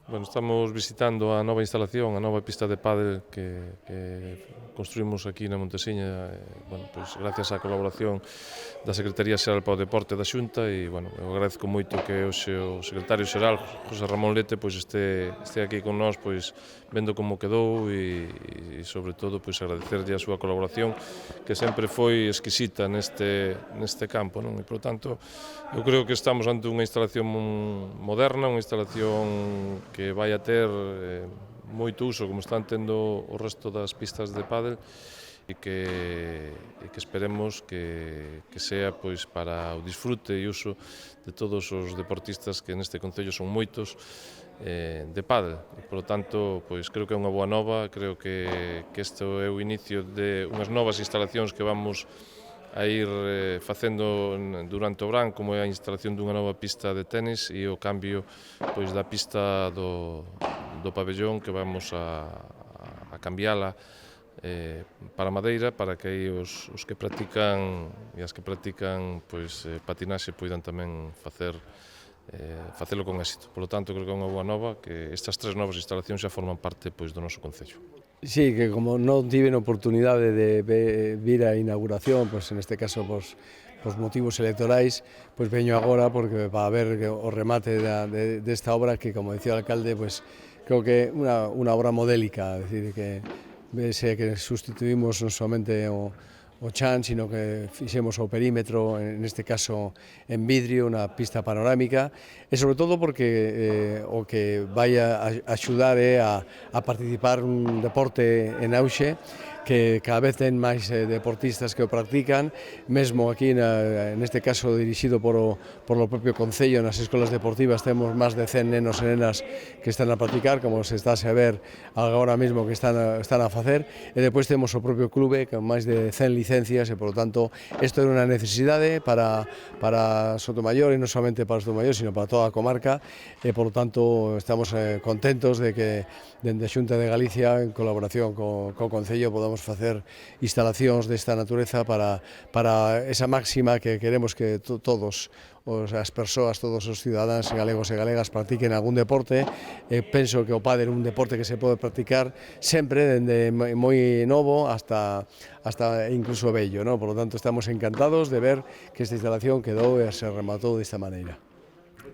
Bueno, estamos visitando a nova instalación, a nova pista de pádel que construímos aquí na Montesiña, bueno, pois gracias á colaboración da Secretaría Xeral para o Deporte da Xunta e, bueno, eu agradezco moito que hoxe o secretario xeral, José Ramón Lete, pois este aquí con nós, pois vendo como quedou e sobre todo, pois agradecerlle a súa colaboración que sempre foi exquisita neste campo, non? E, por tanto, eu creo que estamos ante unha instalación moderna, unha instalación que vai a ter moito uso, como están tendo o resto das pistas de pádel, e que esperemos que sea pois para o disfrute e uso de todos os deportistas que neste concello son moitos de pádel. E, por lo tanto, pois creo que é unha boa nova, creo que este é o inicio de unhas novas instalacións que vamos a ir facendo durante o verán, como é a instalación dunha nova pista de tenis e o cambio pois da pista do pabellón, que vamos a cambiala para madeira, para que aí os que practican e as que practican pois patinaxe poidan tamén facelo con éxito. Por lo tanto, creo que é unha boa nova, que estas tres novas instalacións xa forman parte pois do noso concello. Sí, que como non tiven oportunidade de vir á inauguración, pois en este caso pois motivos electorais, pois veño agora porque para ver o remate desta obra que, como decía o alcalde, pois creo que é unha obra modélica, é dicir, que vese que sustituímos non somente o chan, sino que fixemos o perímetro, neste caso en vidrio, unha pista panorámica, e sobre todo porque o que vai a axudar é a participar un deporte en auxe, que cada vez ten máis deportistas que o practican, mesmo aquí neste caso dirixido por o propio Concello, nas escolas deportivas temos máis de 100 nenos e nenas que están a practicar, como se está a ver agora mesmo que están a facer, e depois temos o propio clube con máis de 100 licencias e, por lo tanto, isto é unha necesidade para Sotomayor, e non somente para Sotomayor, sino para toda a comarca, e, por lo tanto, estamos contentos de que dende a Xunta de Galicia, en colaboración co Concello, podamos facer instalacións desta natureza para esa máxima que queremos que todos as persoas, todos os cidadáns galegos e galegas practiquen algún deporte. Penso que o pádel é un deporte que se pode practicar sempre, dende moi novo hasta incluso vello, ¿no? Por lo tanto, estamos encantados de ver que esta instalación quedou e se rematou desta maneira.